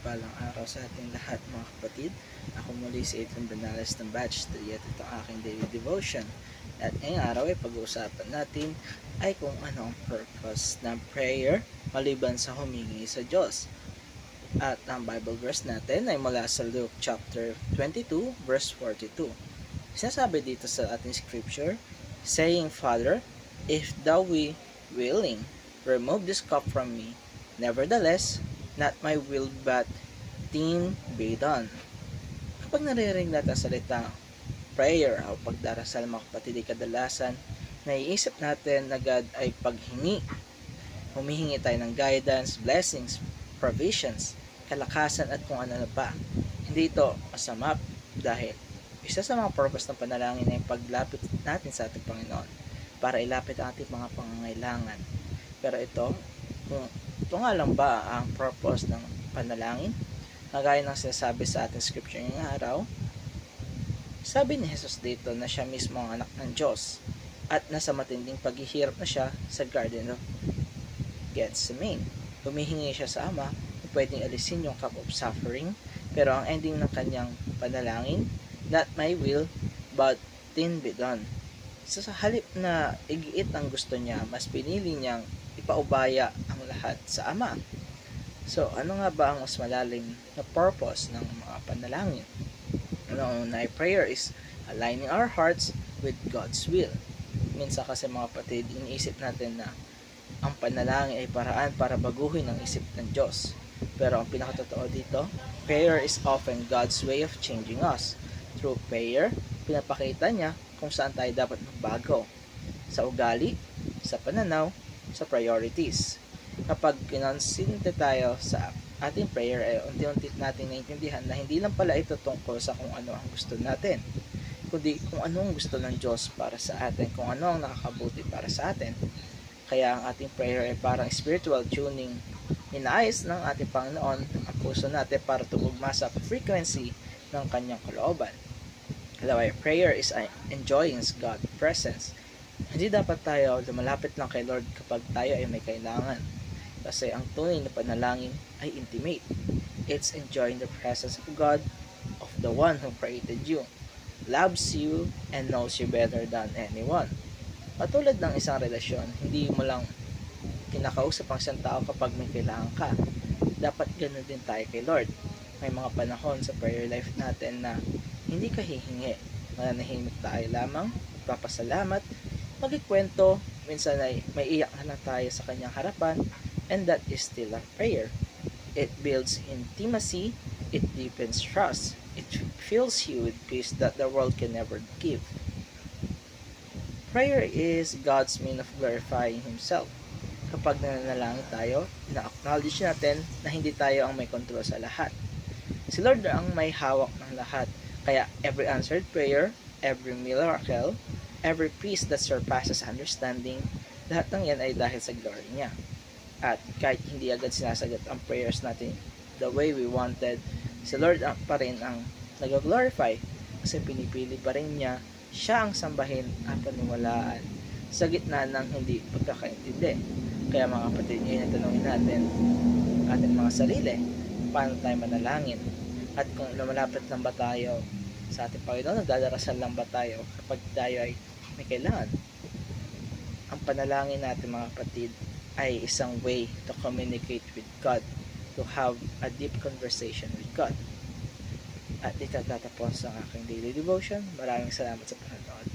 mapagpalang araw sa ating lahat mga kapatid. Ako muli si Adrian Bernales ng Batch 3 at ito ang aking daily devotion. At ngayong araw ay pag-uusapan natin ay kung ano ang purpose ng prayer maliban sa humingi sa Diyos. At ang Bible verse natin ay mula sa Luke chapter 22 verse 42. Sinasabi dito sa ating scripture, saying, Father, if thou be willing, remove this cup from me. Nevertheless, not my will but thine be done. Kapag naririnig natin salita prayer o pagdarasal mga kapatid, kadalasan naiisip natin agad ay paghingi. Humihingi tayo ng guidance, blessings, provisions, kalakasan at kung ano na pa. Hindi ito masama dahil isa sa mga purpose ng panalangin ay paglapit natin sa ating Panginoon para ilapit ang ating mga pangangailangan. Pero ito nga lang ba ang purpose ng panalangin? Kagaya ng sinasabi sa ating scripture ngayong araw, sabi ni Jesus dito na siya mismo ang anak ng Diyos at nasa matinding paghihirap na siya sa Garden of Gethsemane. Humihingi siya sa Ama na pwedeng alisin yung cup of suffering, pero ang ending ng kanyang panalangin, not my will, but thine be done. So, sa halip na igiit ang gusto niya, mas pinili niyang ipaubaya ang lahat sa Ama. So, ano nga ba ang mas malalim na purpose ng mga panalangin? Una, prayer is aligning our hearts with God's will. Minsan kasi mga kapatid, iniisip natin na ang panalangin ay paraan para baguhin ang isip ng Diyos. Pero ang pinakatotoo dito, prayer is often God's way of changing us. Through prayer, pinapakita niya kung saan tayo dapat magbago. Sa ugali, sa pananaw, sa priorities. Kapag kinonsinte tayo sa ating prayer, ay unti-unti natin naiintindihan na hindi lang pala ito tungkol sa kung ano ang gusto natin, kundi kung ano ang gusto ng Diyos para sa atin, kung ano ang nakakabuti para sa atin. Kaya ang ating prayer ay parang spiritual tuning. Inaayos ng ating Panginoon ang puso natin para tumugma sa frequency ng kanyang kalooban. Kaya prayer is enjoying God's presence. Hindi dapat tayo lumalapit lang kay Lord kapag tayo ay may kailangan. Kasi ang tunay na panalangin ay intimate. It's enjoying the presence of God, of the one who created you, loves you, and knows you better than anyone. Patulad ng isang relasyon, hindi mo lang kinakausap ang isang tao kapag may kailangan ka. Dapat ganoon din tayo kay Lord. May mga panahon sa prayer life natin na hindi ka hihingi. Mananahimik tayo lamang, magpapasalamat, magkikwento, minsan ay may iyak na lang tayo sa kanyang harapan, and that is still a prayer. It builds intimacy, it deepens trust, it fills you with peace that the world can never give. Prayer is God's means of glorifying Himself. Kapag nananalangin tayo, na-acknowledge natin na hindi tayo ang may kontrol sa lahat. Si Lord ang may hawak ng lahat. Kaya every answered prayer, every miracle, every peace that surpasses understanding, lahat ng yan ay dahil sa glory niya. At kahit hindi agad sinasagot ang prayers natin the way we wanted, si Lord pa rin ang nag-glorify kasi pinipili pa rin niya siya ang sambahin at paniwalaan sa gitna ng hindi pagkakaintindi. Kaya mga kapatid, ngayon tanongin natin ating mga sarili, paano tayo manalangin? At kung lumalapit lang ba tayo sa ating Panginoon, nagdadarasal lang ba tayo kapag tayo ay may kailangan? Ang panalangin natin mga kapatid ay isang way to communicate with God, to have a deep conversation with God. At dito tatapos ang aking daily devotion. Maraming salamat sa panonood.